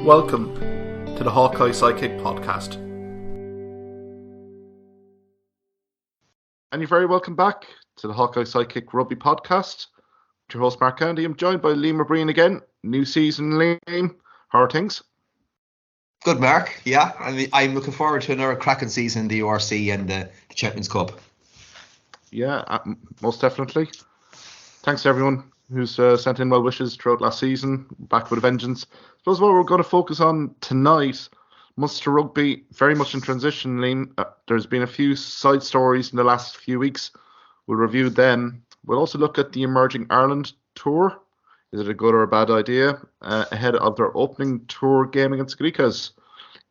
Welcome to the Hawkeye Sidekick podcast. And you're very welcome back to the Hawkeye Sidekick Rugby podcast. With your host Mark Candy. I'm joined by Liam O'Brien again. New season, Liam. How are things? Good, Mark. Yeah, I'm looking forward to another cracking season in the URC and the Champions Cup. Yeah, most definitely. Thanks to everyone who's sent in well wishes throughout last season. Back with a vengeance. I suppose what we're going to focus on tonight, Munster Rugby, very much in transition, Liam. There's been a few side stories in the last few weeks. We'll review them. We'll also look at the Emerging Ireland tour. Is it a good or a bad idea? Ahead of their opening tour game against Griquas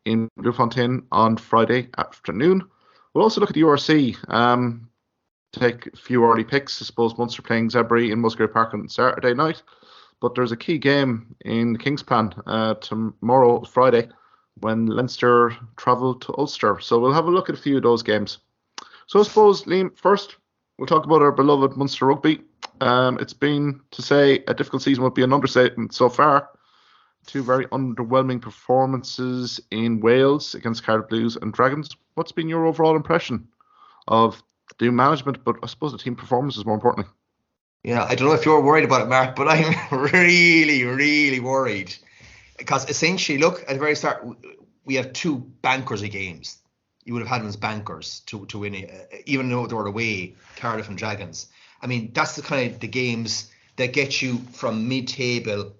in Bloemfontein on Friday afternoon. We'll also look at the URC. Take a few early picks. I suppose Munster playing Zebri in Musgrave Park on Saturday night. But there's a key game in the Kingsplan tomorrow, Friday, when Leinster travel to Ulster. So we'll have a look at a few of those games. So I suppose, Liam, first, we'll talk about our beloved Munster Rugby. It's been, to say, a difficult season would be an understatement so far. Two very underwhelming performances in Wales against Cardiff Blues and Dragons. What's been your overall impression of the team management, but I suppose the team performances more importantly? Yeah, I don't know if you're worried about it, Mark, but I'm really, really worried. Because essentially, look, at the very start, we have two bankers of games. You would have had them as bankers to win it, even though they were away, Cardiff and Dragons. I mean, that's the kind of the games that get you from mid-table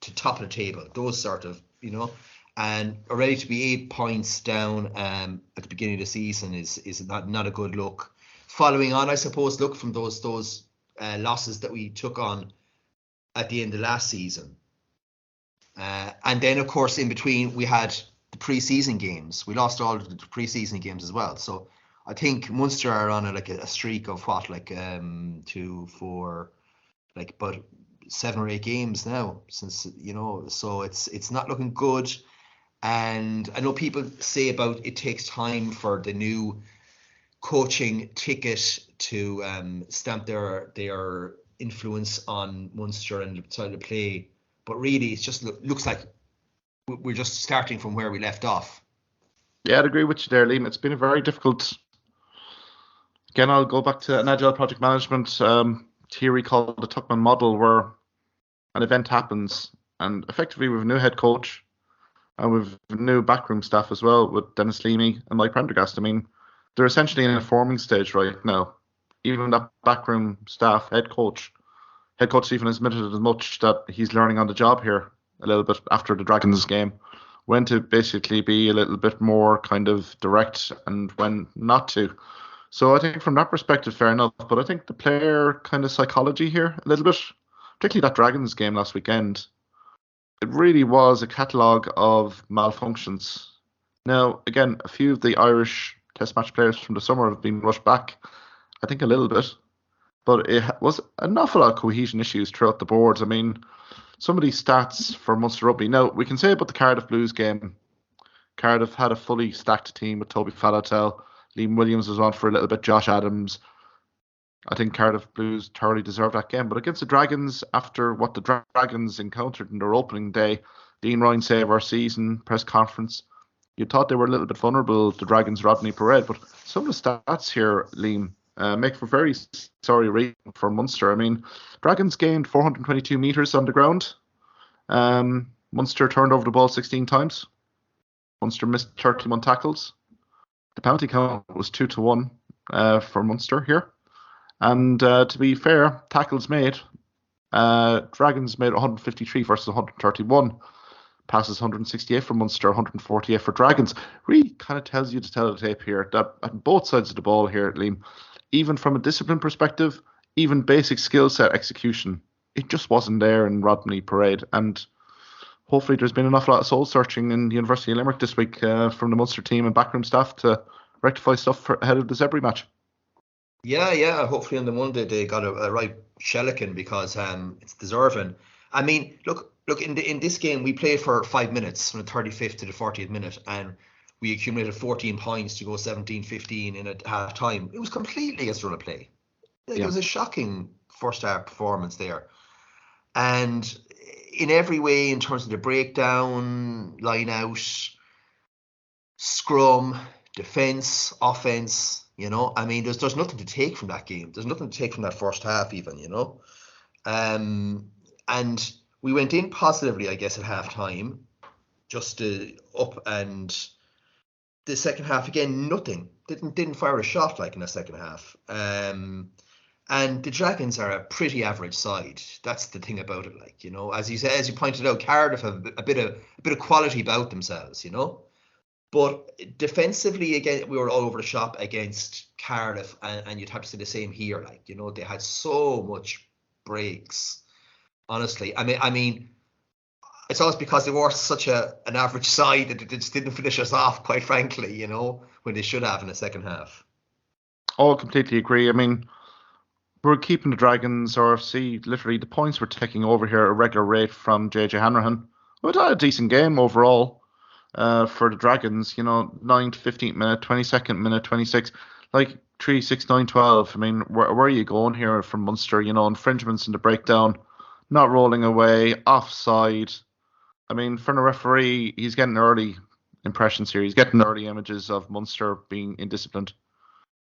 to top of the table. Those sort of, and already to be 8 points down at the beginning of the season is not a good look. Following on, I suppose, look from those losses that we took on at the end of last season. And then, of course, in between, we had the pre-season games. We lost all of the pre-season games as well. So I think Munster are on a streak of what, about 7 or 8 games now since, so it's not looking good. And I know people say about it takes time for the new coaching ticket to stamp their influence on Munster and the style of play, but really it's just looks like we're just starting from where we left off. Yeah, I'd agree with you there, Liam. It's been a very difficult. Again, I'll go back to an agile project management theory called the Tuckman model, where an event happens and effectively we have a new head coach and we've new backroom staff as well with Dennis Leamy and Mike Prendergast. I mean, they're essentially in a forming stage right now. Even that backroom staff, head coach Stephen has admitted as much that he's learning on the job here a little bit after the Dragons game, when to basically be a little bit more kind of direct and when not to. So I think from that perspective, fair enough. But I think the player kind of psychology here a little bit, particularly that Dragons game last weekend, it really was a catalogue of malfunctions. Now, again, a few of the Irish Test match players from the summer have been rushed back, I think a little bit, but it was an awful lot of cohesion issues throughout the boards. I mean, some of these stats for Munster Rugby. Now, we can say about the Cardiff Blues game, Cardiff had a fully stacked team with Toby Falatel, Liam Williams was on for a little bit, Josh Adams. I think Cardiff Blues thoroughly deserved that game. But against the Dragons, after what the Dragons encountered in their opening day, Dean Ryan save our season press conference, you thought they were a little bit vulnerable, the Dragons' Rodney Parade. But some of the stats here, Liam, make for very sorry reading for Munster. I mean, Dragons gained 422 metres on the ground. Munster turned over the ball 16 times. Munster missed 31 tackles. The penalty count was 2-1 for Munster here. And to be fair, tackles made, Dragons made 153 versus 131. Passes 168 for Munster, 148 for Dragons. Really kind of tells you to tell the tape here that on both sides of the ball here, Liam, even from a discipline perspective, even basic skill set execution, it just wasn't there in Rodney Parade. And hopefully there's been an awful lot of soul searching in the University of Limerick this week from the Munster team and backroom staff to rectify stuff ahead of the Zebri match. Yeah. Hopefully on the Monday they got a right shellacking because it's deserving. I mean, look. In this game we played for 5 minutes from the 35th to the 40th minute, and we accumulated 14 points to go 17-15 in a half time. It was completely against run of play. It was a shocking first half performance there, and in every way, in terms of the breakdown, line out, scrum, defence, offence, you know. I mean, there's nothing to take from that game. There's nothing to take from that first half even, you know. And we went in positively, I guess, at half time, just up, and the second half again, nothing. Didn't fire a shot like in the second half. And the Dragons are a pretty average side. That's the thing about it, like, you know. As you said, as you pointed out, Cardiff have a bit of quality about themselves, you know. But defensively, again, we were all over the shop against Cardiff, and you'd have to say the same here. Like, you know, they had so much breaks. Honestly, I mean, it's always because they were such an average side that they just didn't finish us off, quite frankly, you know, when they should have in the second half. Oh, completely agree. I mean, we're keeping the Dragons RFC, literally the points were taking over here at a regular rate from JJ Hanrahan. We had a decent game overall for the Dragons, you know, 9 to 15th minute, 22nd minute, 26, like 3, 6, 9, 12. I mean, where are you going here from Munster? You know, infringements in the breakdown, not rolling away, offside. I mean, for the referee, he's getting early impressions here. He's getting early images of Munster being indisciplined.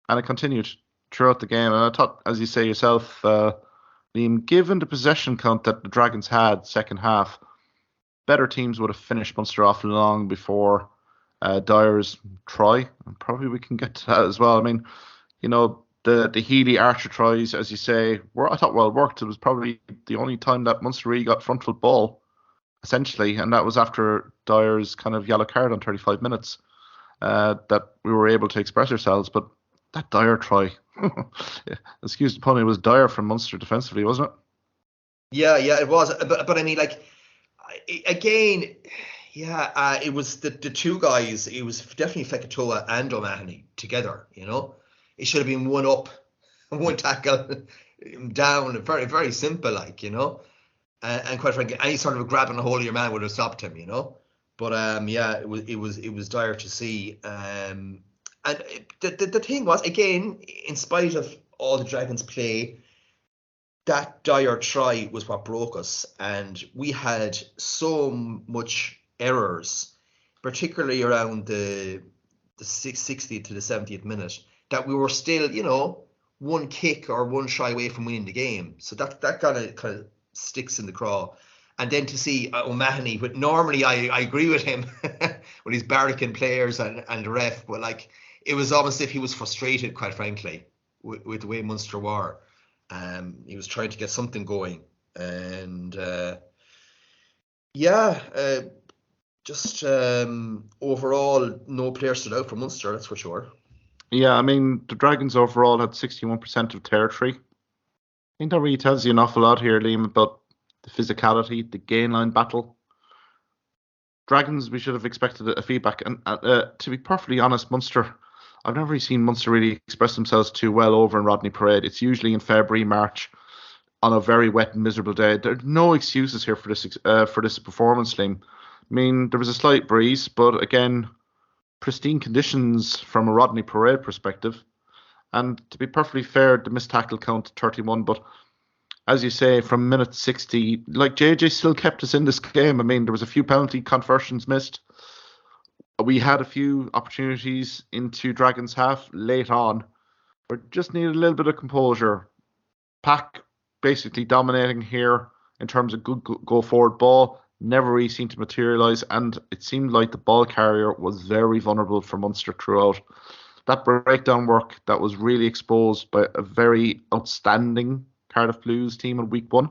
And it continued throughout the game. And I thought, as you say yourself, Liam, given the possession count that the Dragons had second half, better teams would have finished Munster off long before Dyer's try. And probably we can get to that as well. I mean, you know, the Healy Archer tries, as you say, I thought well worked. It was probably the only time that Munster really got front foot ball, essentially, and that was after Dyer's kind of yellow card on 35 minutes that we were able to express ourselves. But that Dyer try, excuse the pun, it was Dyer from Munster defensively, wasn't it? Yeah, it was. But I mean, like, again, it was the two guys. It was definitely Fekitoa and O'Mahony together, you know. It should have been one up, one tackle down. Very, very simple, like, you know. And quite frankly, any sort of grabbing a hold of your man would have stopped him, you know. But it was dire to see. And the thing was, again, in spite of all the Dragons' play, that Dyer try was what broke us, and we had so much errors, particularly around the 60th to the 70th minute, that we were still, you know, one kick or one shy away from winning the game. So that kind of sticks in the craw. And then to see O'Mahony, but normally I agree with him when he's barracking players and the ref, but like, it was almost as if he was frustrated, quite frankly, with the way Munster were. He was trying to get something going, and just overall, no player stood out for Munster, that's for sure. Yeah, I mean, the Dragons overall had 61% of territory. I think that really tells you an awful lot here, Liam, about the physicality, the gain line battle. Dragons, we should have expected a feedback. And to be perfectly honest, Munster, I've never really seen Munster really express themselves too well over in Rodney Parade. It's usually in February, March, on a very wet and miserable day. There are no excuses here for this performance, Liam. I mean, there was a slight breeze, but again, pristine conditions from a Rodney Parade perspective. And to be perfectly fair, the missed tackle count 31, but as you say, from minute 60, like JJ still kept us in this game. I mean, there was a few penalty conversions missed. We had a few opportunities into Dragons half late on. We just needed a little bit of composure. Pack basically dominating here in terms of good go forward ball. Never really seemed to materialise, and it seemed like the ball carrier was very vulnerable for Munster throughout. That breakdown work that was really exposed by a very outstanding Cardiff Blues team in week one.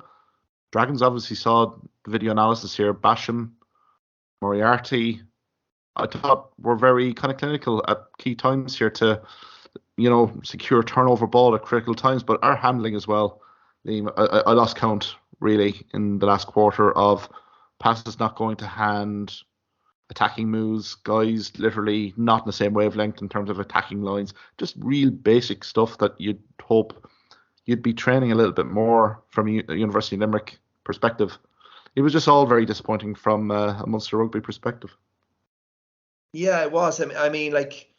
Dragons obviously saw the video analysis here. Basham, Moriarty, I thought were very kind of clinical at key times here to, you know, secure turnover ball at critical times. But our handling as well, Liam, I lost count really in the last quarter of passes not going to hand, attacking moves, guys literally not in the same wavelength in terms of attacking lines. Just real basic stuff that you'd hope you'd be training a little bit more from a University of Limerick perspective. It was just all very disappointing from a Munster Rugby perspective. Yeah, it was. I mean, like,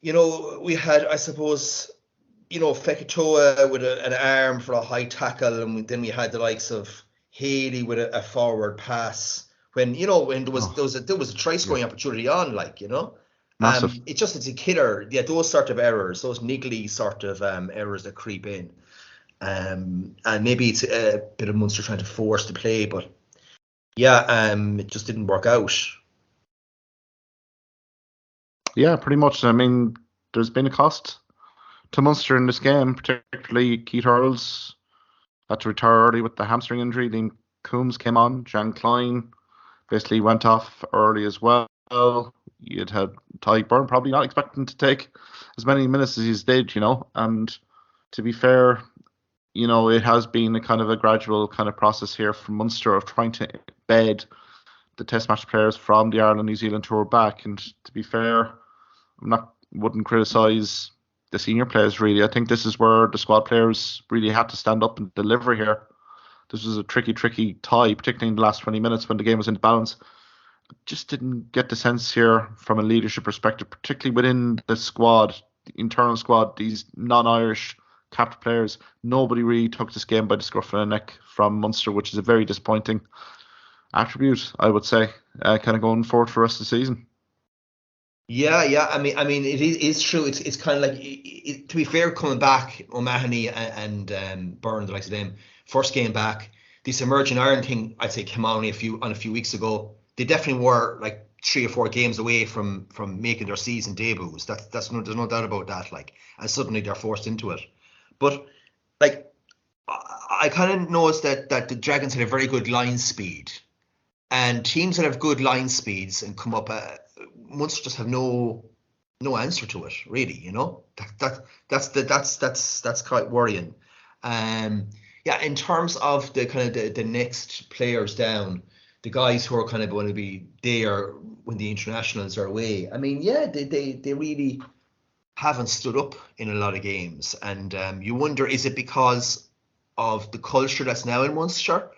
you know, we had, I suppose, you know, Fekitoa with an arm for a high tackle, and then we had the likes of Haley with a forward pass when when there was a try scoring opportunity on, Massive. It's a killer. Yeah, those sort of errors, those niggly sort of errors that creep in. And maybe it's a bit of Munster trying to force the play, but it just didn't work out. Yeah, pretty much. I mean, there's been a cost to Munster in this game, particularly Keith Earls had to retire early with the hamstring injury. Liam Coombs came on. Jan Klein basically went off early as well. You'd had Ty Byrne probably not expecting to take as many minutes as he did, And to be fair, it has been a kind of a gradual kind of process here from Munster of trying to bed the Test match players from the Ireland New Zealand tour back. And to be fair, wouldn't criticise the senior players really. I think this is where the squad players really had to stand up and deliver here. This was a tricky tie, particularly in the last 20 minutes when the game was in balance. Just didn't get the sense here from a leadership perspective, particularly within the squad, the internal squad, these non-Irish capped players. Nobody really took this game by the scruff of the neck from Munster, which is a very disappointing attribute, I would say, kind of going forward for the rest of the season. Yeah. I mean, it is true. It's kind of like, to be fair, coming back, O'Mahony and Byrne, the likes of them, first game back, this emerging Ireland thing, I'd say, came on a few weeks ago. They definitely were like 3 or 4 games away from making their season debuts. There's no doubt about that. And suddenly they're forced into it. But I kind of noticed that the Dragons had a very good line speed, and teams that have good line speeds and come up, Munster just have no answer to it, really. That's quite worrying. In terms of the kind of the next players down, the guys who are kind of going to be there when the internationals are away. I mean, they really haven't stood up in a lot of games, and you wonder, is it because of the culture that's now in Munster,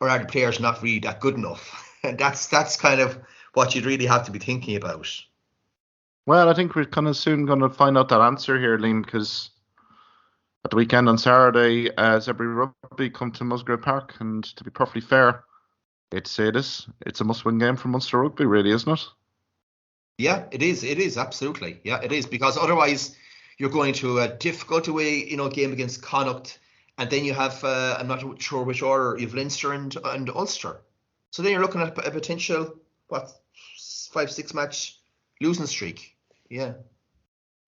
or are the players not really that good enough? And that's kind of what you'd really have to be thinking about. Well, I think we're kind of soon going to find out that answer here, Liam, because at the weekend on Saturday, Zebri Rugby come to Musgrave Park, and to be perfectly fair, I'd say this, it's a must-win game for Munster Rugby, really, isn't it? Yeah, it is. It is, absolutely. Yeah, it is, because otherwise you're going to a difficult away, game against Connacht, and then you have, I'm not sure which order, you have Leinster and Ulster. So then you're looking at a potential, 5-6 match losing streak. Yeah.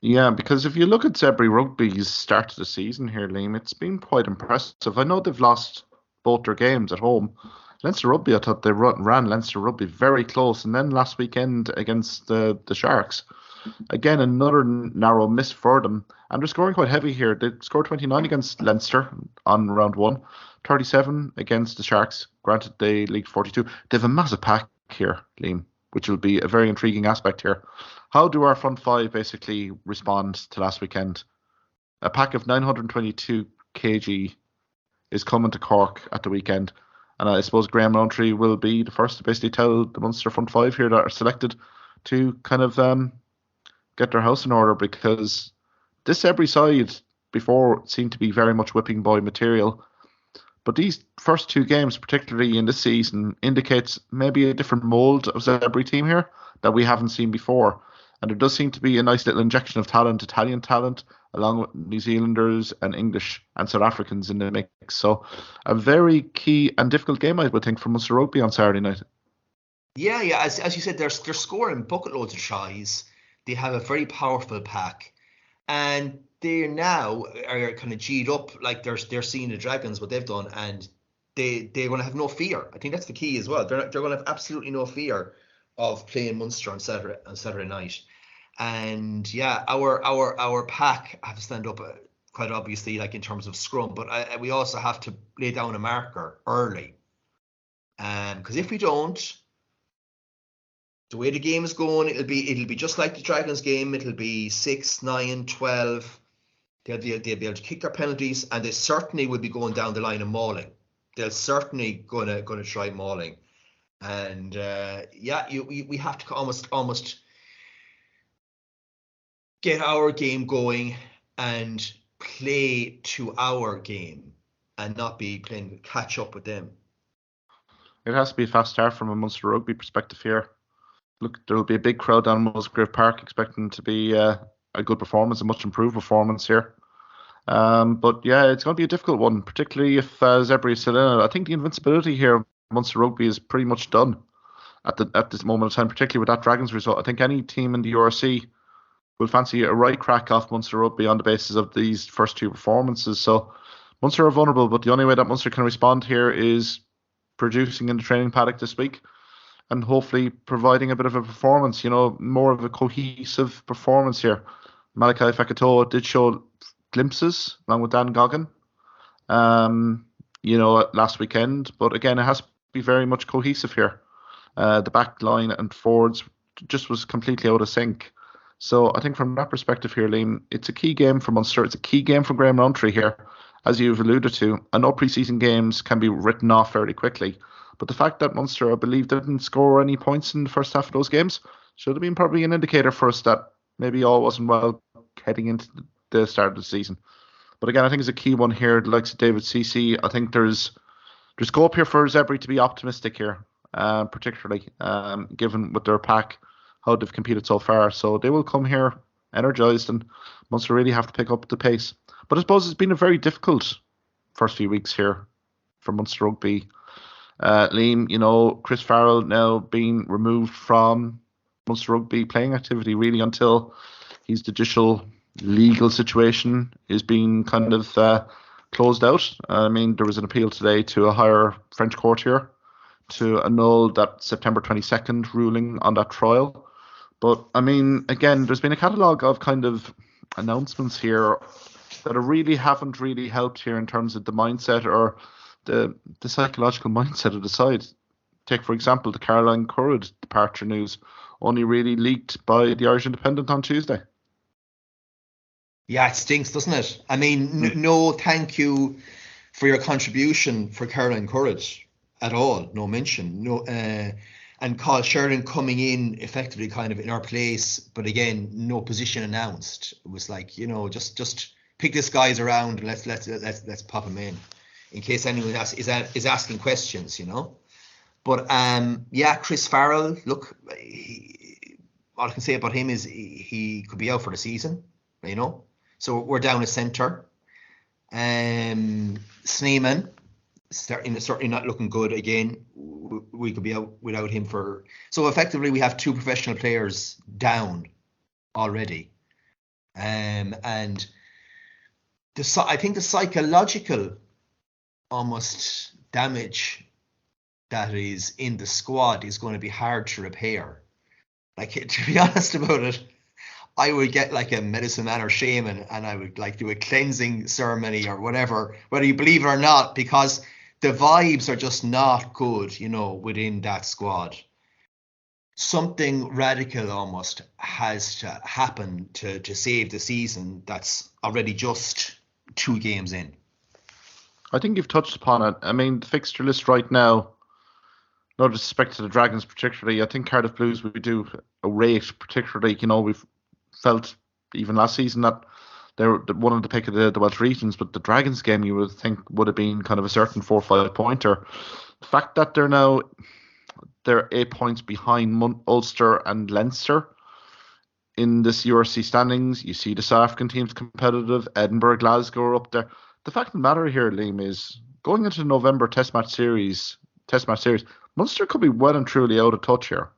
Yeah, because if you look at Zebri Rugby's start to the season here, Liam, it's been quite impressive. I know they've lost both their games at home. Leinster Rugby, I thought they ran Leinster Rugby very close. And then last weekend against the Sharks, again, another narrow miss for them. And they're scoring quite heavy here. They scored 29 against Leinster on round 1, 37 against the Sharks. Granted, they leaked 42. They have a massive pack here, Liam, which will be a very intriguing aspect here. How do our front five basically respond to last weekend? A pack of 922 kg is coming to Cork at the weekend. And I suppose Graham Rowntree will be the first to basically tell the Munster front five here that are selected to kind of get their house in order, because this every side before seemed to be very much whipping boy material. But these first 2 games, particularly in this season, indicates maybe a different mould of Zebri team here that we haven't seen before. And there does seem to be a nice little injection of talent, Italian talent, along with New Zealanders and English and South Africans in the mix. So a very key and difficult game, I would think, for Munster Rugby on Saturday night. Yeah. As you said, they're scoring bucket loads of tries. They have a very powerful pack. And they now are kind of G'd up, like they're seeing the Dragons, what they've done, and they're going to have no fear. I think that's the key as well. They're going to have absolutely no fear of playing Munster on Saturday night. And yeah, our pack have to stand up quite obviously, like in terms of scrum, but we also have to lay down a marker early. Because if we don't, the way the game is going, it'll be just like the Dragons game. It'll be 6, 9, 12. They'll be able to kick their penalties, and they certainly will be going down the line of mauling. They're certainly going to try mauling, and we have to almost get our game going and play to our game, and not be playing catch up with them. It has to be a fast start from a Munster Rugby perspective here. Look, there will be a big crowd down Musgrave Park expecting to be a good performance, a much improved performance here. But yeah, it's going to be a difficult one, particularly if Zebri is still in it. I think the invincibility here of Munster Rugby is pretty much done at this moment of time, particularly with that Dragons result. I think any team in the URC will fancy a right crack off Munster Rugby on the basis of these first two performances. So Munster are vulnerable, but the only way that Munster can respond here is producing in the training paddock this week and hopefully providing a bit of a performance, more of a cohesive performance here. Malachi Fekitoa did show glimpses along with Dan Goggin, last weekend. But again, it has to be very much cohesive here. The back line and forwards just was completely out of sync. So I think from that perspective here, Liam, it's a key game for Munster. It's a key game for Graham Rowntree here, as you've alluded to. I know pre-season games can be written off fairly quickly, but the fact that Munster, I believe, didn't score any points in the first half of those games should have been probably an indicator for us that maybe all wasn't well heading into the start of the season. But again, I think it's a key one here. The likes of David Ceci, I think there's scope here for Zebri to be optimistic here, particularly given with their pack, how they've competed so far. So they will come here energised, and Munster really have to pick up the pace. But I suppose it's been a very difficult first few weeks here for Munster Rugby. Liam, Chris Farrell now being removed from Munster Rugby playing activity really until his judicial legal situation is being kind of closed out. There was an appeal today to a higher French court here to annul that September 22nd ruling on that trial. But again, there's been a catalogue of kind of announcements here that really haven't really helped here in terms of the mindset or the psychological mindset of the side. Take, for example, the Caroline Currid departure news, only really leaked by the Irish Independent on Tuesday. Yeah, it stinks, doesn't it? No thank you for your contribution for Caroline Currid at all. No mention. No, and Carl Sheridan coming in effectively kind of in our place, but again, no position announced. It was like, just pick this guys around and let's pop him in case anyone else is asking questions, But Chris Farrell, look, all I can say about him is he could be out for the season, So we're down a centre. Sneeman, certainly not looking good again. We could be out without him so effectively we have two professional players down already. And I think the psychological almost damage that is in the squad is going to be hard to repair. Like, to be honest about it, I would get like a medicine man or shaman and I would like do a cleansing ceremony or whatever, whether you believe it or not, because the vibes are just not good, within that squad. Something radical almost has to happen to save the season that's already just 2 games in. I think you've touched upon it. The fixture list right now, no disrespect to the Dragons particularly, I think Cardiff Blues we do a rate particularly. We've felt even last season that they're one of the pick of the Welsh regions, but the Dragons game you would think would have been kind of a certain 4 or 5 pointer. The fact that they're 8 points behind Ulster and Leinster in this URC standings. You see the South African teams competitive. Edinburgh, Glasgow are up there. The fact of the matter here, Liam, is going into the November Test match series, Munster could be well and truly out of touch here,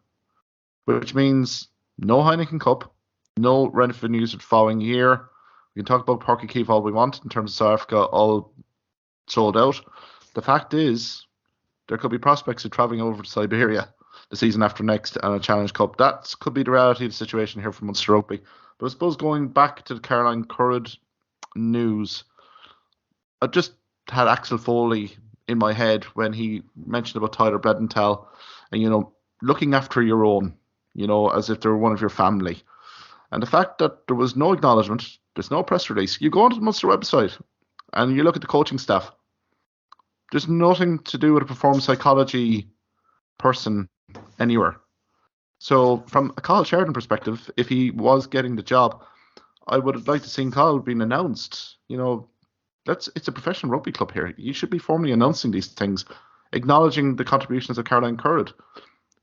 which means no Heineken Cup, no revenues for the following year. We can talk about Páirc Uí Chaoimh all we want in terms of South Africa, all sold out. The fact is, there could be prospects of travelling over to Siberia the season after next and a Challenge Cup. That could be the reality of the situation here for Munster Rugby. But I suppose going back to the Caroline Currid news, I just had Axel Foley in my head when he mentioned about Tyler Bredenthal and, looking after your own, as if they were one of your family. And the fact that there was no acknowledgement, there's no press release. You go onto the Munster website and you look at the coaching staff. There's nothing to do with a performance psychology person anywhere. So from a Carl Sheridan perspective, if he was getting the job, I would have liked to see Carl being announced. It's a professional rugby club here. You should be formally announcing these things acknowledging the contributions of Caroline Currid.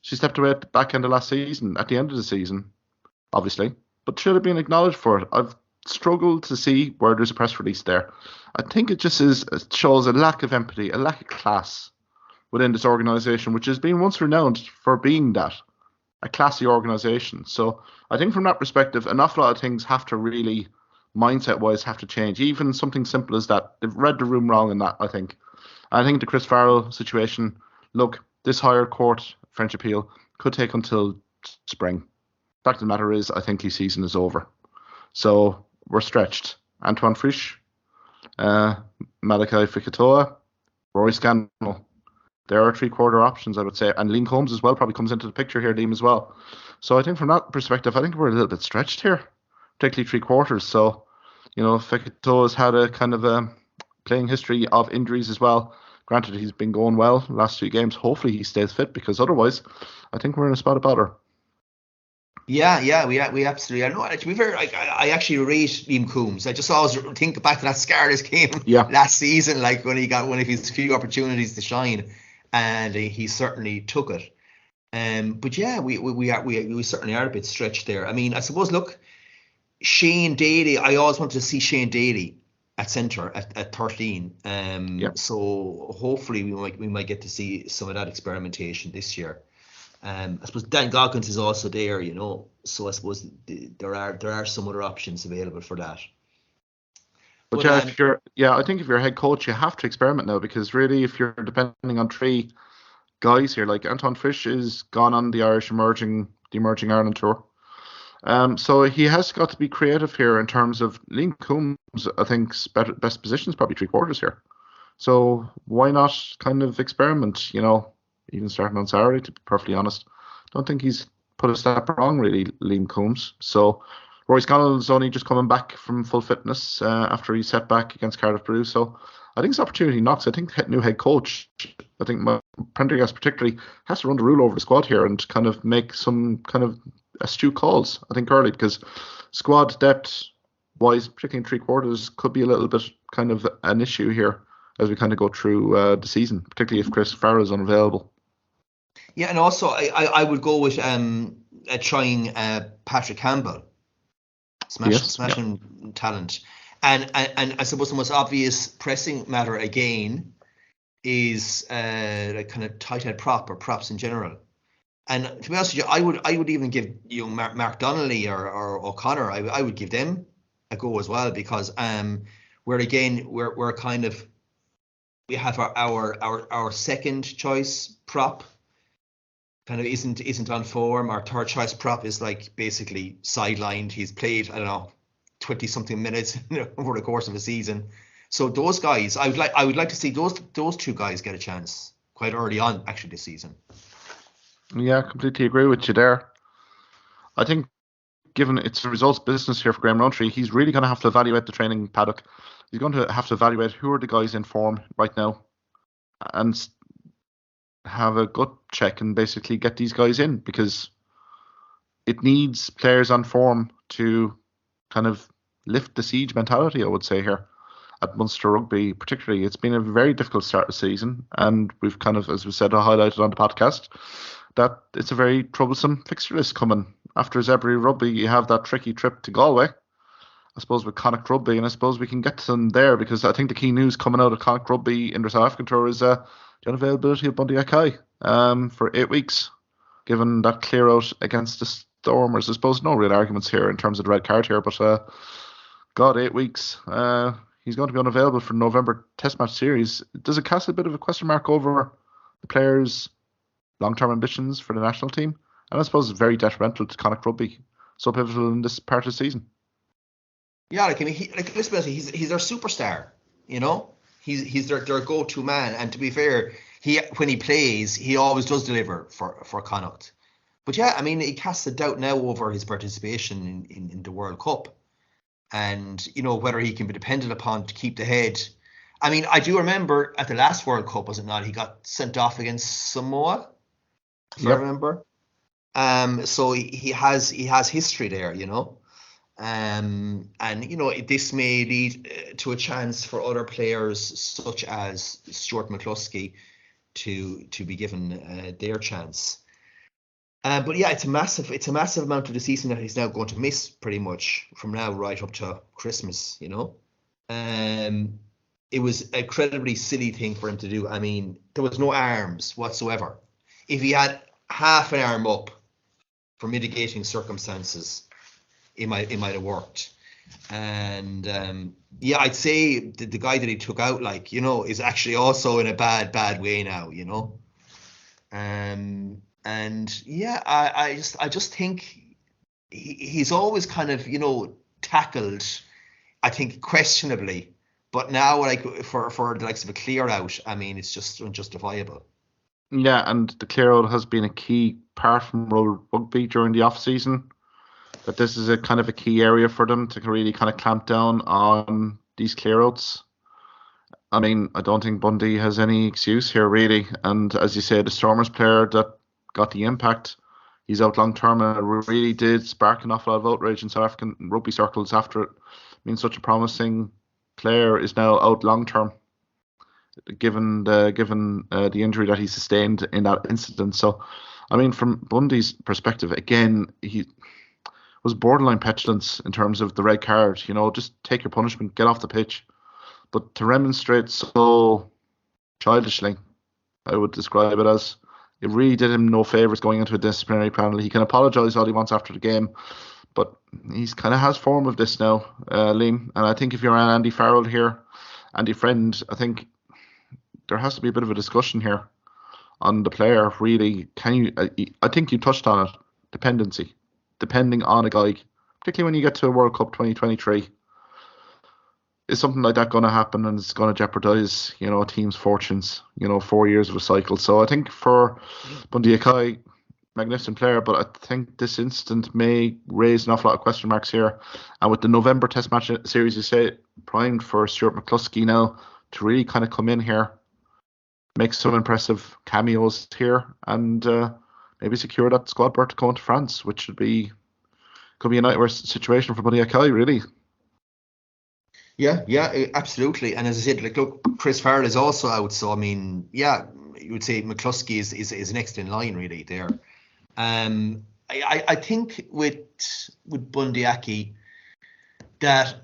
She stepped away at the back end of last season, at the end of the season, obviously, but should have been acknowledged for it. I've struggled to see where there's a press release there. I think it just shows a lack of empathy, a lack of class within this organisation, which has been once renowned for being that, a classy organisation. So I think from that perspective, an awful lot of things have to really, mindset-wise, have to change. Even something simple as that. They've read the room wrong in that, I think. I think the Chris Farrell situation, look, this higher court French appeal could take until spring. Fact of the matter is, I think his season is over. So we're stretched. Antoine Frisch, Malachi Fekitoa, Rory Scannell. There are three-quarter options, I would say. And Liam Combs as well probably comes into the picture here, Liam, as well. So I think from that perspective, I think we're a little bit stretched here, particularly three-quarters. So, Fekitoa has had a kind of a playing history of injuries as well. Granted, he's been going well the last 2 games. Hopefully he stays fit, because otherwise I think we're in a spot of bother. Yeah, we absolutely are. No, to be fair, I actually rate Liam Coombs. I just always think back to that Scarlett game last season, like when he got one of his few opportunities to shine, and he certainly took it. But yeah, we certainly are a bit stretched there. I mean, I suppose, look, Shane Daly. I always wanted to see Shane Daly at centre at 13. So hopefully we might get to see some of that experimentation this year. I suppose Dan Goggins is also there, so I suppose there are some other options available for that. But I think if you're a head coach, you have to experiment now, because really, if you're depending on 3 guys here, like Antoine Frisch is gone on the Emerging Ireland tour. So he has got to be creative here in terms of Liam Coombs. I think best position is probably three-quarters here. So why not kind of experiment, even starting on Saturday, to be perfectly honest. Don't think he's put a step wrong, really, Liam Coombs. So Rory Scannell's only just coming back from full fitness after he set back against Cardiff Blues. So I think his opportunity knocks. I think new head coach, I think Prendergast particularly, has to run the rule over the squad here and kind of make some kind of astute calls, I think, early, because squad depth wise, particularly in three-quarters, could be a little bit kind of an issue here as we kind of go through the season, particularly if Chris Farrell is unavailable. Yeah, and also I would go with trying Patrick Campbell, smashing talent, and I suppose the most obvious pressing matter again is like kind of tight head prop or props in general. And to be honest with you, I would even give Mark Donnelly or O'Connor, I would give them a go as well, because we're kind of, we have our second choice prop kind of isn't on form. Our third choice prop is like basically sidelined. He's played, I don't know, 20 something minutes over the course of a season. So those guys, I would like to see those 2 guys get a chance quite early on actually this season. Yeah, completely agree with you there. I think given it's a results business here for Graham Rowntree, he's really going to have to evaluate the training paddock. He's going to have to evaluate who are the guys in form right now and have a gut check and basically get these guys in, because it needs players on form to kind of lift the siege mentality, I would say, here at Munster Rugby particularly. It's been a very difficult start of the season, and we've kind of, as we said, highlighted on the podcast, that it's a very troublesome fixture list coming. After Zebri Rugby, you have that tricky trip to Galway, I suppose, with Connacht Rugby, and I suppose we can get to them there, because I think the key news coming out of Connacht Rugby in the South African tour is the unavailability of Bundee Aki for 8 weeks, given that clear out against the Stormers. I suppose no real arguments here in terms of the red card here, but 8 weeks. He's going to be unavailable for November Test match series. Does it cast a bit of a question mark over the players' long-term ambitions for the national team? And I suppose it's very detrimental to Connacht Rugby, so pivotal in this part of the season. Yeah, like, I mean, he's their superstar, He's their go-to man, and to be fair, when he plays, he always does deliver for Connacht. But yeah, I mean, he casts a doubt now over his participation in the World Cup, and whether he can be depended upon to keep the head. I mean, I do remember at the last World Cup, was it not? He got sent off against Samoa, if I remember. So he has history there, and this may lead to a chance for other players such as Stuart McCluskey to be given their chance. But yeah, it's a massive amount of the season that he's now going to miss pretty much from now right up to Christmas. It was an incredibly silly thing for him to do. I mean, there was no arms whatsoever. If he had half an arm up for mitigating circumstances, it might have worked. And I'd say the guy that he took out, is actually also in a bad way now. I just think he's always kind of tackled, I think, questionably. But now, for the likes of a clear out, I mean, it's just unjustifiable. Yeah, and the clear out has been a key part from World Rugby during the off season. That this is a kind of a key area for them to really kind of clamp down on these clear outs. I mean, I don't think Bundee has any excuse here, really. And as you say, the Stormers player that got the impact, he's out long term, and it really did spark an awful lot of outrage in South African rugby circles after it. I mean, such a promising player is now out long term, given the injury that he sustained in that incident. So, I mean, from Bundee's perspective, again, he was borderline petulance in terms of the red card. Just take your punishment, get off the pitch. But to remonstrate so childishly, I would describe it as, it really did him no favours going into a disciplinary panel. He can apologise all he wants after the game, but he's kind of has form of this now, Liam. And I think if you're on Andy Farrell here, Andy Friend, I think there has to be a bit of a discussion here on the player. Really, I think you touched on it. Dependency, depending on a guy, particularly when you get to a World Cup 2023. Is something like that going to happen, and it's going to jeopardise, a team's fortunes, 4 years of a cycle. So I think for Bundee Aki, magnificent player, but I think this incident may raise an awful lot of question marks here. And with the November Test match series, you say, primed for Stuart McCluskey now to really kind of come in here, make some impressive cameos here, and maybe secure that squad berth to go into France, which could be a nightmare situation for Bundee Aki, really. Yeah, absolutely. And as I said, look, Chris Farrell is also out. So, I mean, yeah, you would say McCluskey is next in line, really, there. I think with Bundee Aki that,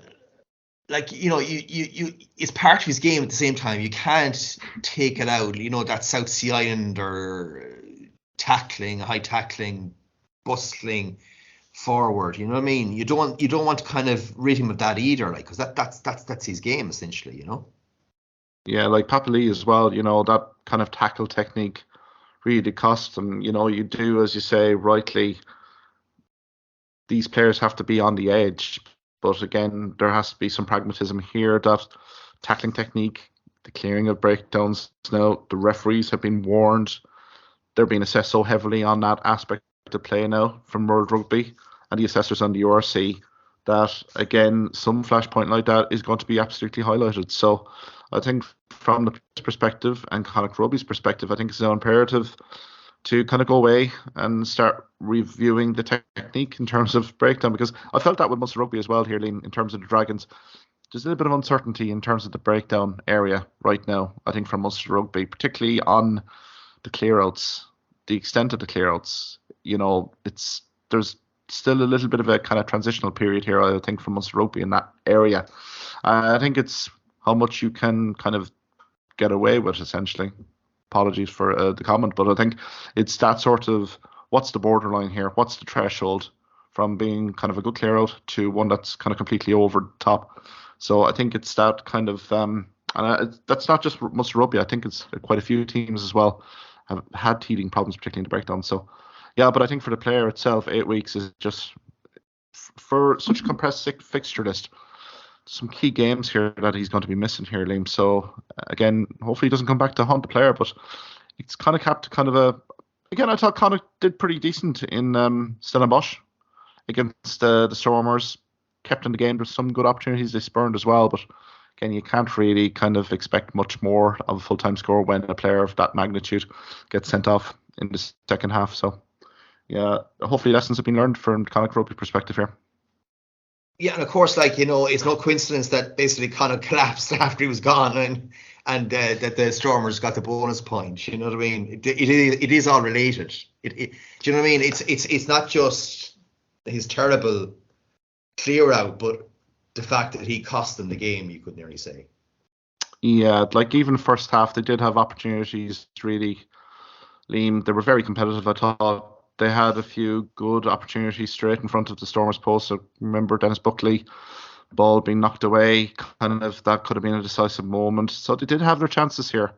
you it's part of his game at the same time. You can't take it out, that South Sea Islander high tackling, bustling forward, you know what I mean? You don't want to kind of rid him of that either, because that's his game essentially, Yeah, like Papa Lee as well, that kind of tackle technique really did cost them. You do, as you say, rightly, these players have to be on the edge, but again, there has to be some pragmatism here. That tackling technique, the clearing of breakdowns. Now the referees have been warned; they're being assessed so heavily on that aspect of play now from World Rugby and the assessors on the URC, that again, some flashpoint like that is going to be absolutely highlighted. So I think from the perspective and Connacht Rugby's perspective, I think it's now imperative to kind of go away and start reviewing the technique in terms of breakdown, because I felt that with Munster Rugby as well here, Liam, in terms of the Dragons. There's a little bit of uncertainty in terms of the breakdown area right now, I think, from Munster Rugby, particularly on the clearouts, the extent of the clearouts. There's still a little bit of a kind of transitional period here, I think, from Munster Rugby in that area. I think it's how much you can kind of get away with, essentially. Apologies for the comment, but I think it's that sort of, what's the borderline here? What's the threshold from being kind of a good clear out to one that's kind of completely over the top? So I think it's that kind of, and that's not just Munster Rugby. I think it's quite a few teams as well have had teething problems, particularly in the breakdown. So yeah, but I think for the player itself, 8 weeks is just, for such a compressed fixture list, some key games here that he's going to be missing here, Liam. So again, hopefully he doesn't come back to haunt the player, but it's kind of capped kind of a, again, I thought Connacht did pretty decent in Stellenbosch against the Stormers, kept in the game. There's some good opportunities they spurned as well, but again, you can't really kind of expect much more of a full-time score when a player of that magnitude gets sent off in the second half. So yeah, hopefully lessons have been learned from Connacht Rugby perspective here. Yeah, and of course, it's no coincidence that basically Connacht collapsed after he was gone, and that the Stormers got the bonus point. You know what I mean? It is all related. Do you know what I mean? It's not just his terrible clear out, but the fact that he cost them the game, you could nearly say. Yeah, like even first half, they did have opportunities, really, Liam. They were very competitive, I thought. They had a few good opportunities straight in front of the Stormers' post. I remember Dennis Buckley, ball being knocked away, kind of that could have been a decisive moment. So they did have their chances here,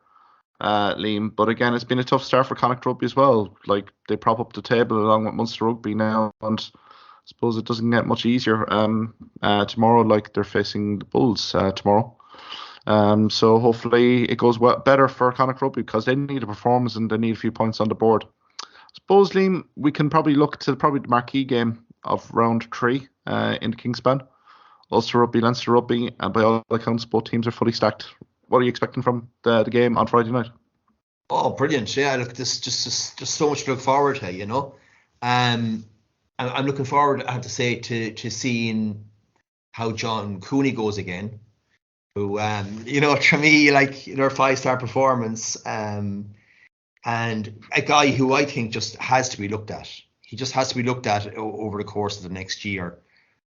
Liam. But again, it's been a tough start for Connacht Rugby as well. Like, they prop up the table along with Munster Rugby now, and I suppose it doesn't get much easier tomorrow, like they're facing the Bulls tomorrow. So hopefully it goes better for Connacht Rugby, because they need a performance and they need a few points on the board. I suppose, Liam, we can probably look to the marquee game of round 3 in the Kingspan. Ulster Rugby, Leinster Rugby, and by all accounts, both teams are fully stacked. What are you expecting from the game on Friday night? Oh, brilliant! Yeah, look, this just so much to look forward to. You know, I'm looking forward, I have to say, to seeing how John Cooney goes again. Who, to me, like, their 5-star performance, and a guy who I think just has to be looked at. He just has to be looked at over the course of the next year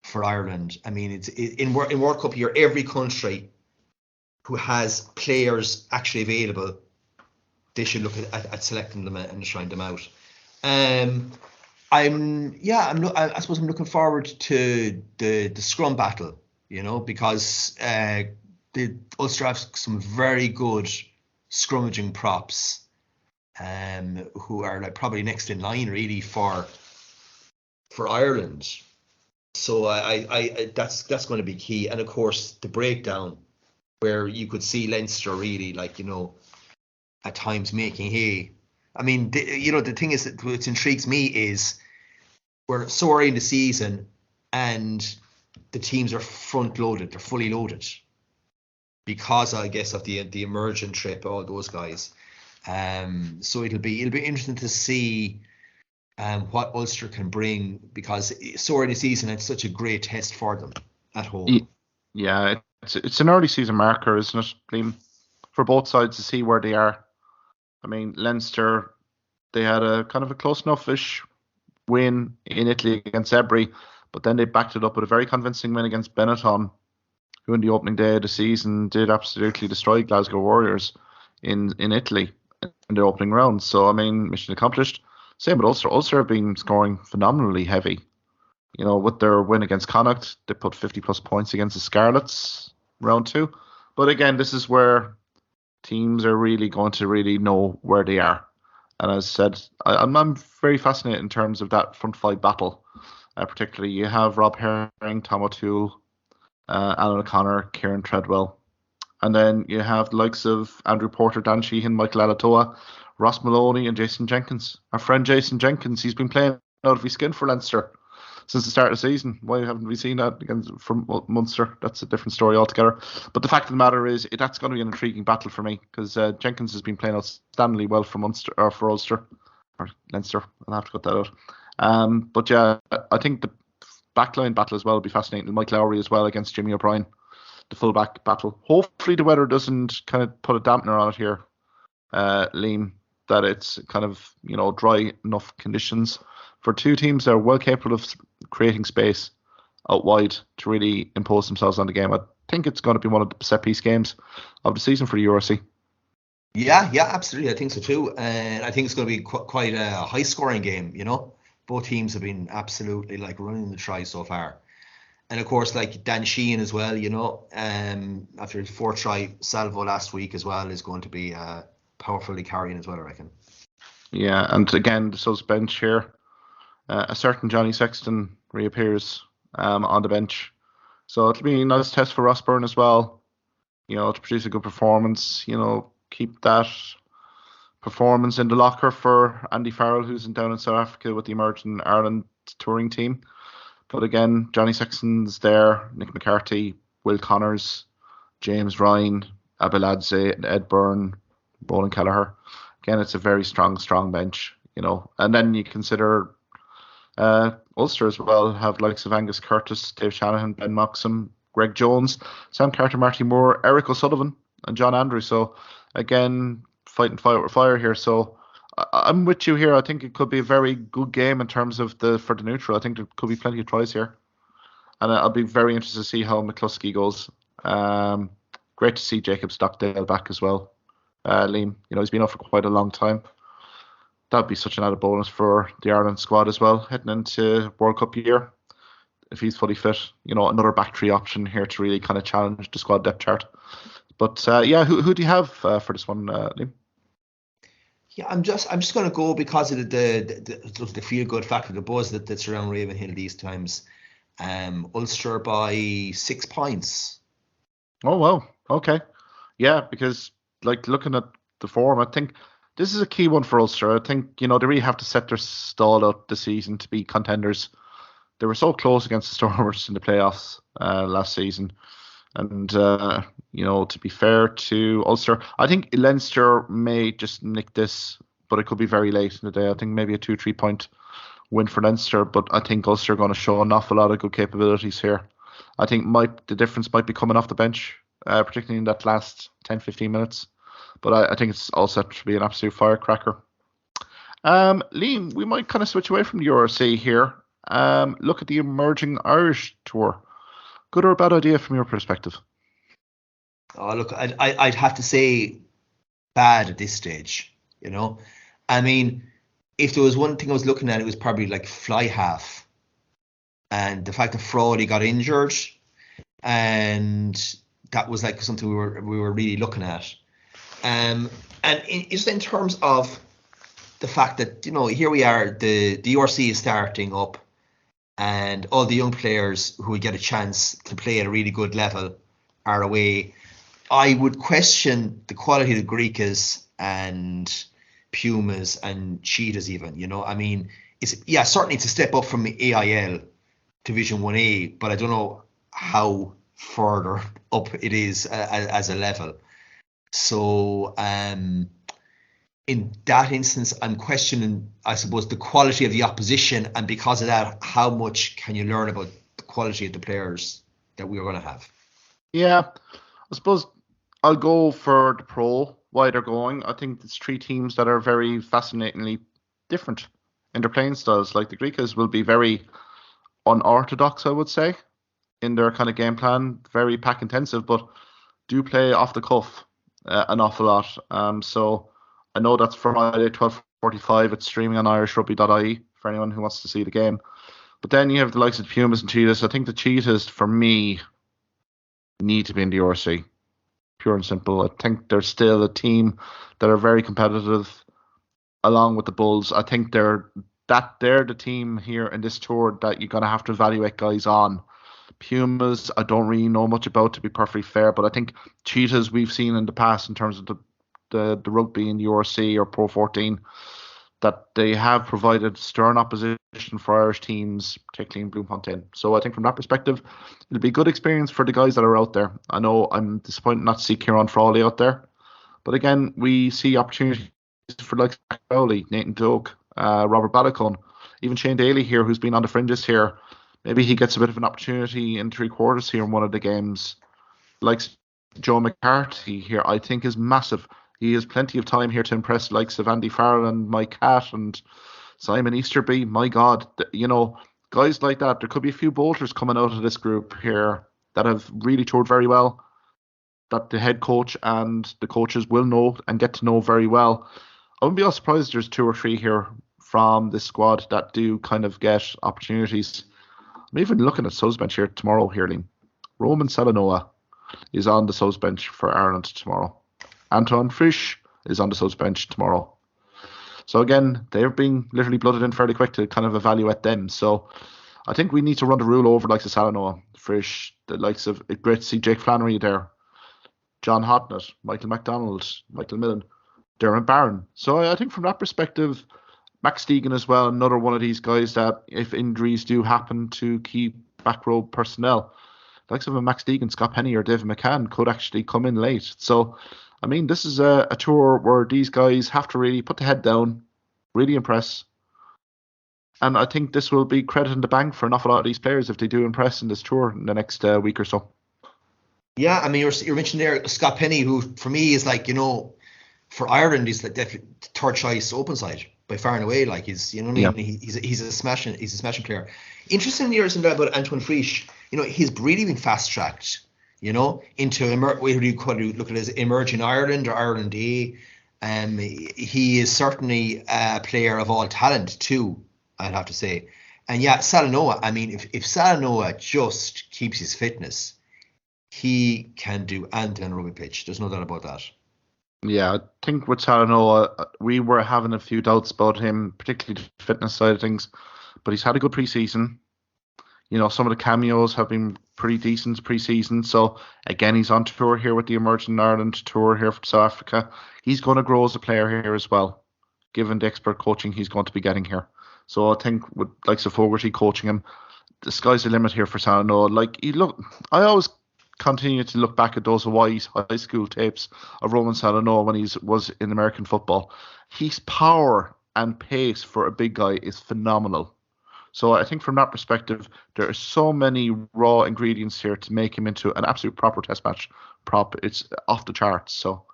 for Ireland. I mean, in World Cup year, every country who has players actually available, they should look at selecting them and trying them out. I suppose I'm looking forward to the scrum battle, because the Ulster have some very good scrummaging props, who are like probably next in line really for Ireland. So I that's going to be key, and of course the breakdown, where you could see Leinster really, like, at times making hay. I mean, the thing is that what intrigues me is we're so early in the season and the teams are front loaded, they're fully loaded, because I guess of the emergent trip, all those guys. So it'll be interesting to see what Ulster can bring, because so early in the season, it's such a great test for them at home. Yeah, it's an early season marker, isn't it, Liam, for both sides to see where they are. I mean, Leinster, they had a kind of a close enough-ish win in Italy against Ebri, but then they backed it up with a very convincing win against Benetton, who in the opening day of the season did absolutely destroy Glasgow Warriors in Italy in the opening round. So, I mean, mission accomplished. Same with Ulster. Ulster have been scoring phenomenally heavy. With their win against Connacht, they put 50-plus points against the Scarlets round 2. But again, this is where teams are really going to really know where they are. And as I said, I'm very fascinated in terms of that front 5 battle. Particularly, you have Rob Herring, Tom O'Toole, Alan O'Connor, Kieran Treadwell. And then you have the likes of Andrew Porter, Dan Sheehan, Michael Alatoa, Ross Maloney, and Jason Jenkins. Our friend Jason Jenkins, he's been playing out of his skin for Leinster since the start of the season. Why haven't we seen that again from Munster? That's a different story altogether. But the fact of the matter is, that's going to be an intriguing battle for me, because Jenkins has been playing outstandingly well for Munster, or for Ulster, or Leinster. I'll have to cut that out. But yeah, I think the backline battle as well will be fascinating. Mike Lowry as well against Jimmy O'Brien, the fullback battle. Hopefully the weather doesn't kind of put a dampener on it here, Liam, that it's kind of, dry enough conditions for two teams that are well capable of creating space out wide to really impose themselves on the game. I think it's going to be one of the set piece games of the season for the URC. Yeah, absolutely. I think so too. And I think it's going to be quite a high scoring game, Both teams have been absolutely like running the try so far. And of course, like Dan Sheehan as well, after his 4-try salvo last week as well, is going to be powerfully carrying as well, I reckon. Yeah, and again, the Sus bench here, a certain Johnny Sexton reappears on the bench. So it'll be a nice test for Ross Byrne as well, to produce a good performance, keep that performance in the locker for Andy Farrell, who's down in South Africa with the emerging Ireland touring team. But again, Johnny Sexton's there, Nick McCarthy, Will Connors, James Ryan, Abeladze, Ed Byrne, Roland Kelleher. Again, it's a very strong bench, And then you consider Ulster as well, have likes of Angus Curtis, Dave Shanahan, Ben Moxham, Greg Jones, Sam Carter, Marty Moore, Eric O'Sullivan, and John Andrews. So again, fighting fire with fire here. So I'm with you here. I think it could be a very good game in terms of for the neutral. I think there could be plenty of tries here, and I'll be very interested to see how McCluskey goes. Great to see Jacob Stockdale back as well. Liam, he's been out for quite a long time. That'd be such an added bonus for the Ireland squad as well, heading into World Cup year. If he's fully fit, another back three option here to really kind of challenge the squad depth chart. But who do you have for this one, Liam? Yeah, I'm just going to go because of the feel good factor, the buzz that's around Ravenhill these times. Ulster by 6 points. Oh wow, okay, yeah, because looking at the form, I think this is a key one for Ulster. I think they really have to set their stall out this season to be contenders. They were so close against the Stormers in the playoffs last season. And, to be fair to Ulster, I think Leinster may just nick this, but it could be very late in the day. I think maybe a 2-3 point win for Leinster, but I think Ulster are going to show an awful lot of good capabilities here. I think the difference might be coming off the bench, particularly in that last 10-15 minutes. But I think it's all set to be an absolute firecracker. Liam, we might kind of switch away from the URC here. Look at the emerging Irish tour. Good or bad idea from your perspective? Oh, look, I'd have to say bad at this stage. I mean, if there was one thing I was looking at, it was probably like fly half, and the fact that Frawley got injured, and that was like something we were really looking at. And just in terms of the fact that here we are, the URC is starting up. And all the young players who would get a chance to play at a really good level are away. I would question the quality of the Griquas and Pumas and Cheetahs even. I mean, certainly it's a step up from the AIL Division 1A, but I don't know how further up it is as a level. So in that instance, I'm questioning, I suppose, the quality of the opposition, and because of that, how much can you learn about the quality of the players that we are going to have? Yeah, I suppose I'll go for the pro, why they're going. I think it's 3 teams that are very fascinatingly different in their playing styles. Like the Griquas will be very unorthodox, I would say, in their kind of game plan, very pack intensive, but do play off the cuff an awful lot. So I know that's Friday, 12:45. It's streaming on irishrugby.ie for anyone who wants to see the game. But then you have the likes of Pumas and Cheetahs. I think the Cheetahs, for me, need to be in the URC. Pure and simple. I think they're still a team that are very competitive, along with the Bulls. I think they're the team here in this tour that you're going to have to evaluate guys on. Pumas, I don't really know much about, to be perfectly fair, but I think Cheetahs we've seen in the past in terms of the rugby in the URC or Pro 14, that they have provided stern opposition for Irish teams, particularly in Bloemfontein. So I think from that perspective, it'll be a good experience for the guys that are out there. I know I'm disappointed not to see Kieran Frawley out there, but again, we see opportunities for like Crowley, Nathan Doak, Robert Balacone, even Shane Daly here, who's been on the fringes here. Maybe he gets a bit of an opportunity in 3/4 here in one of the games. Like Joe McCarthy here, I think is massive. He has plenty of time here to impress likes of Andy Farrell and Mike Catt and Simon Easterby. My God, guys like that. There could be a few bolters coming out of this group here that have really toured very well, that the head coach and the coaches will know and get to know very well. I wouldn't be all surprised if there's 2 or 3 here from this squad that do kind of get opportunities. I'm even looking at Sout's bench here tomorrow, Liam. Roman Salanoa is on the Sout's bench for Ireland tomorrow. Anton Frisch is on the Sout's bench tomorrow. So again, they're being literally blooded in fairly quick to kind of evaluate them. So I think we need to run the rule over like the Salanoa, Frisch, the likes of, great to see Jake Flannery there, John Hotnett, Michael MacDonald, Michael Millen, Dermot Barron. So I think from that perspective, Max Deegan as well, another one of these guys that if injuries do happen to key back row personnel, likes of a Max Deegan, Scott Penny or David McCann could actually come in late. So I mean, this is a tour where these guys have to really put the head down, really impress. And I think this will be credit in the bank for an awful lot of these players if they do impress in this tour in the next week or so. Yeah, I mean, you're mentioning there Scott Penny, who for me is like, for Ireland, he's like definitely third choice open side by far and away. Like he's, you know what I Yeah. mean? He's a smashing player. Interesting years about Antoine Frisch. He's really been fast tracked. Into whether you could look at it as emerging Ireland or Ireland A. He is certainly a player of all talent too, I'd have to say. And yeah, Salanoa. I mean, if Salanoa just keeps his fitness, he can do anything on a rugby pitch. There's no doubt about that. Yeah, I think with Talanoa, we were having a few doubts about him, particularly the fitness side of things, but he's had a good preseason. Some of the cameos have been pretty decent preseason. So again, he's on tour here with the Emerging Ireland tour here from South Africa. He's going to grow as a player here as well, given the expert coaching he's going to be getting here. So I think with like Fogarty coaching him, the sky's the limit here for Talanoa. Like I always continue to look back at those white high school tapes of Roman Salanoa when he was in American football. His power and pace for a big guy is phenomenal. So I think from that perspective, there are so many raw ingredients here to make him into an absolute proper test match prop. It's off the charts. So,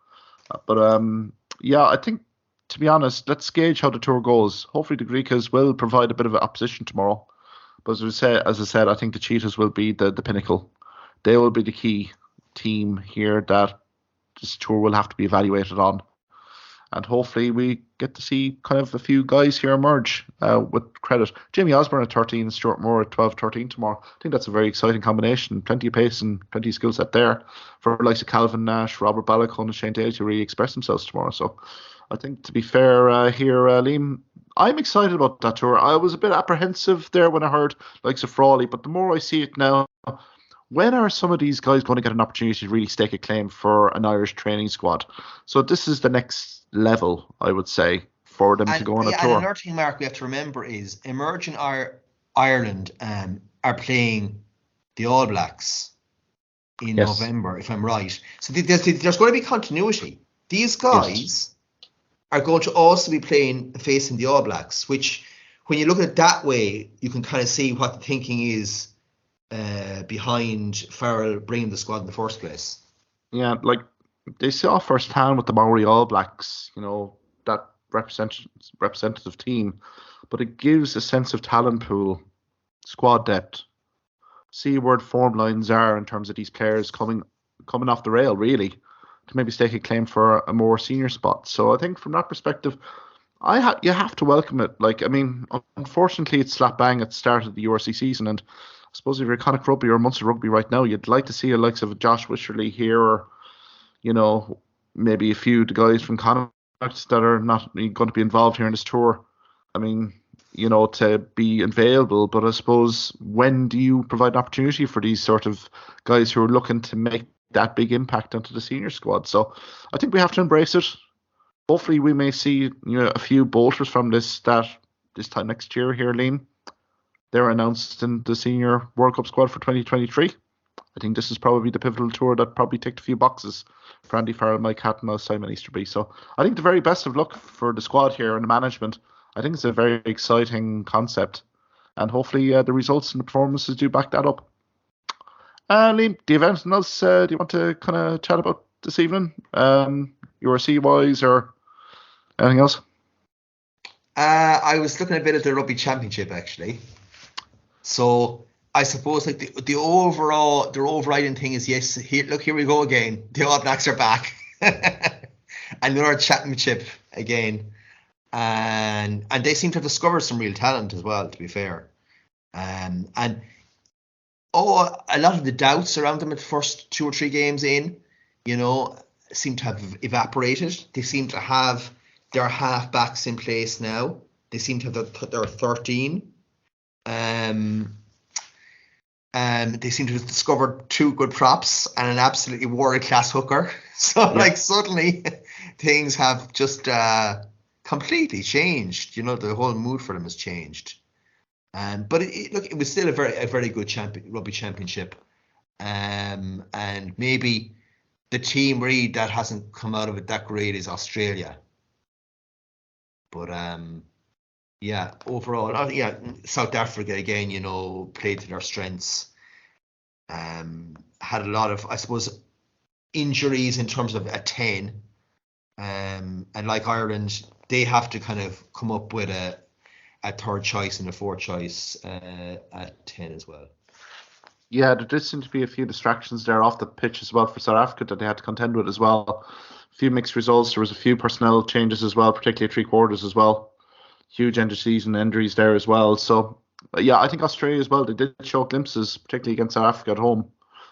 but yeah, I think to be honest, let's gauge how the tour goes. Hopefully, the Griquas will provide a bit of opposition tomorrow. But as I said, I think the Cheetahs will be the pinnacle. They will be the key team here that this tour will have to be evaluated on. And hopefully we get to see kind of a few guys here emerge with credit. Jamie Osborne at 13 and Stuart Moore at 12-13 tomorrow. I think that's a very exciting combination. Plenty of pace and plenty of skill set there for the likes of Calvin Nash, Robert Ballacone and Shane Daly to really express themselves tomorrow. So I think to be fair here, Liam, I'm excited about that tour. I was a bit apprehensive there when I heard likes of Frawley, but the more I see it now, when are some of these guys going to get an opportunity to really stake a claim for an Irish training squad? So this is the next level, I would say, for them to go on a tour. And another thing, Mark, we have to remember is emerging Ireland are playing the All Blacks in November, if I'm right. So there's going to be continuity. These guys are going to also be facing the All Blacks, which, when you look at it that way, you can kind of see what the thinking is behind Farrell bringing the squad in the first place. Yeah, like they saw firsthand with the Maori All Blacks, that representative team, but it gives a sense of talent pool, squad depth. See where the form lines are in terms of these players coming off the rail, really, to maybe stake a claim for a more senior spot. So I think from that perspective, you have to welcome it. Like, I mean, unfortunately, it's slap bang at the start of the URC season, and I suppose if you're Connacht Rugby or Munster Rugby right now, you'd like to see the likes of Josh Wisherley here, or maybe a few of the guys from Connacht that are not going to be involved here in this tour. I mean, to be available, but I suppose when do you provide an opportunity for these sort of guys who are looking to make that big impact onto the senior squad? So I think we have to embrace it. Hopefully we may see a few bolters from this time next year here, Liam. They're announced in the senior World Cup squad for 2023. I think this is probably the pivotal tour that probably ticked a few boxes for Andy Farrell, Mike Hatton, Simon Easterby. So I think the very best of luck for the squad here and the management. I think it's a very exciting concept, and hopefully the results and the performances do back that up. Liam, do you have anything else do you want to kind of chat about this evening? URC wise or anything else? I was looking a bit at the Rugby Championship actually. So I suppose like the overriding thing is, yes, here we go again. The All Blacks are back. Another championship again. And they seem to have discovered some real talent as well, to be fair. And a lot of the doubts around them at the first 2 or 3 games in, seem to have evaporated. They seem to have their half-backs in place now. They seem to have put their 13. They seem to have discovered 2 good props and an absolutely world-class hooker. So, suddenly things have just completely changed. The whole mood for them has changed. But it was still a very good rugby championship. And maybe the team really that hasn't come out of it that great is Australia. But overall, South Africa again, played to their strengths. Had a lot of, I suppose, injuries in terms of a 10. And like Ireland, they have to kind of come up with a third choice and a fourth choice at 10 as well. Yeah, there did seem to be a few distractions there off the pitch as well for South Africa that they had to contend with as well. A few mixed results. There was a few personnel changes as well, particularly 3/4 as well. Huge end of season injuries there as well. So, yeah, I think Australia as well, they did show glimpses, particularly against South Africa at home,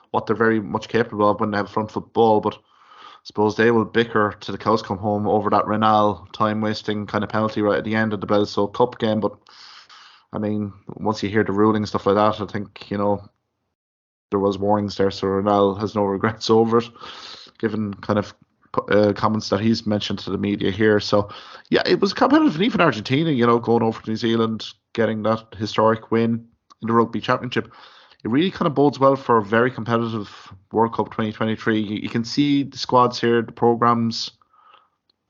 what they're very much capable of when they have front foot ball. But I suppose they will bicker to the cows come home over that Renal time-wasting kind of penalty right at the end of the Bledisloe Cup game. But, I mean, once you hear the ruling and stuff like that, I think, there was warnings there, so Renal has no regrets over it, given kind of comments that he's mentioned to the media here. So, yeah, it was competitive, and even Argentina, going over to New Zealand, getting that historic win in the Rugby Championship, it really kind of bodes well for a very competitive World Cup 2023. You can see the squads here, the programs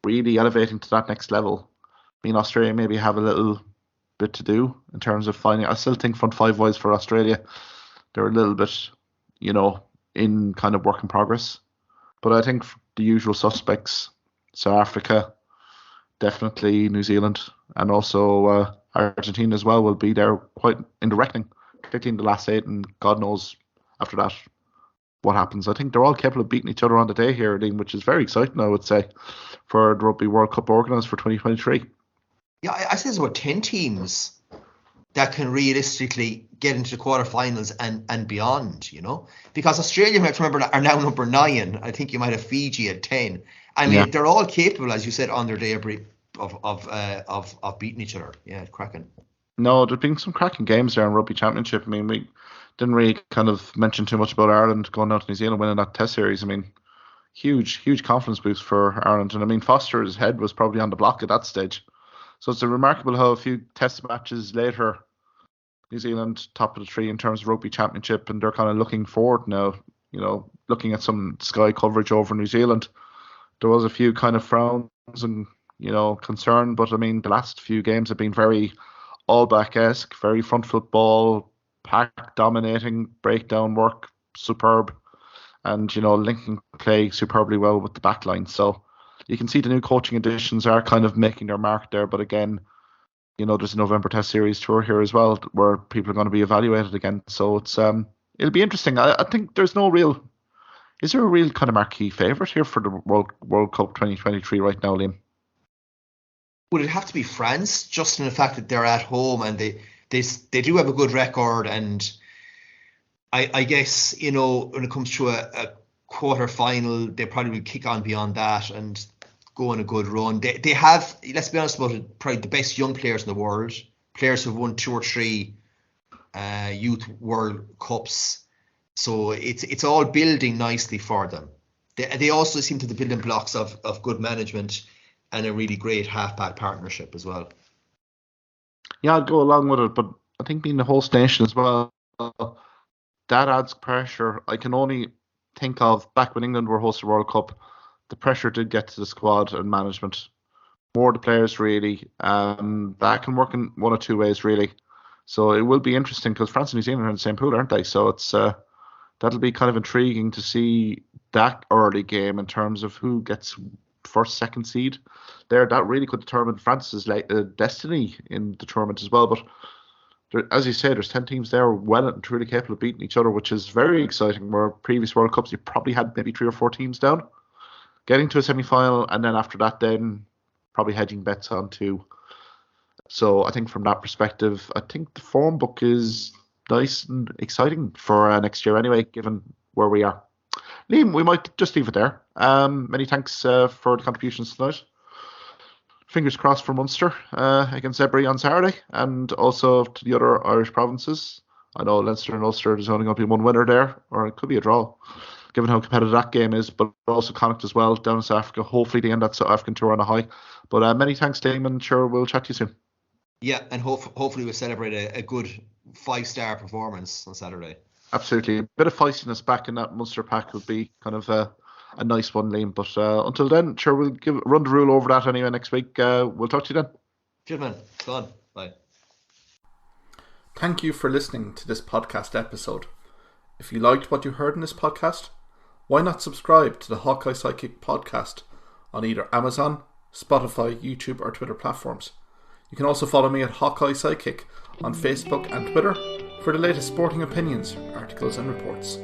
really elevating to that next level. I mean, Australia maybe have a little bit to do in terms of finding. I still think front five wise for Australia, they're a little bit, in kind of work in progress. But I think the usual suspects, South Africa, definitely New Zealand, and also Argentina as well, will be there quite in the reckoning, particularly in the last 8, and God knows after that what happens. I think they're all capable of beating each other on the day here, Liam, which is very exciting, I would say, for the Rugby World Cup organised for 2023. Yeah, I say there's about 10 teams that can realistically get into the quarterfinals and beyond, because Australia, you have to remember, are now number 9. I think you might have Fiji at 10. I mean, They're all capable, as you said, on their day of beating each other. Yeah, cracking. No, there's been some cracking games there in Rugby Championship. I mean, we didn't really kind of mention too much about Ireland going out to New Zealand winning that Test series. I mean, huge confidence boost for Ireland. And I mean, Foster's head was probably on the block at that stage. So it's remarkable how a few Test matches later, New Zealand top of the tree in terms of Rugby Championship, and they're kind of looking forward now, looking at some Sky coverage over New Zealand. There was a few kind of frowns and, concern, but I mean, the last few games have been very all-back-esque, very front football, pack dominating, breakdown work, superb, and, linking play superbly well with the back line. So you can see the new coaching additions are kind of making their mark there, but again, there's a November Test Series tour here as well, where people are going to be evaluated again. So it's it'll be interesting. I think there's no real. Is there a real kind of marquee favourite here for the World Cup 2023 right now, Liam? Would it have to be France, just in the fact that they're at home and they do have a good record, and I guess when it comes to a quarter final, they probably will kick on beyond that and go on a good run. They have, let's be honest about it, probably the best young players in the world. Players who've won 2 or 3 youth World Cups. So it's all building nicely for them. They also seem to be the building blocks of good management and a really great halfback partnership as well. Yeah, I'd go along with it, but I think being the host nation as well, that adds pressure. I can only think of back when England were hosting the World Cup, the pressure did get to the squad and management. More the players, really. That can work in one or two ways, really. So it will be interesting because France and New Zealand are in the same pool, aren't they? So it's that'll be kind of intriguing to see that early game in terms of who gets first, second seed. That really could determine France's destiny in the tournament as well. But as you say, there's 10 teams there well and truly capable of beating each other, which is very exciting. Where previous World Cups, you probably had maybe 3 or 4 teams down, getting to a semi-final, and then after that, then probably hedging bets on 2. So I think from that perspective, I think the form book is nice and exciting for next year anyway, given where we are. Liam, we might just leave it there. Many thanks for the contributions tonight. Fingers crossed for Munster against Ebury on Saturday, and also to the other Irish provinces. I know Leinster and Ulster, there's only going to be one winner there, or it could be a draw, given how competitive that game is, but also Connacht as well, down in South Africa. Hopefully they end that South African tour on a high. But many thanks, Liam, and sure, we'll chat to you soon. Yeah, and hopefully we'll celebrate a good 5-star performance on Saturday. Absolutely. A bit of feistiness back in that Munster pack would be kind of a nice one, Liam. But until then, sure, we'll run the rule over that anyway next week. We'll talk to you then. Cheers, man. Go on. Bye. Thank you for listening to this podcast episode. If you liked what you heard in this podcast, why not subscribe to the Hawkeye Sidekick podcast on either Amazon, Spotify, YouTube or Twitter platforms. You can also follow me at Hawkeye Sidekick on Facebook and Twitter for the latest sporting opinions, articles and reports.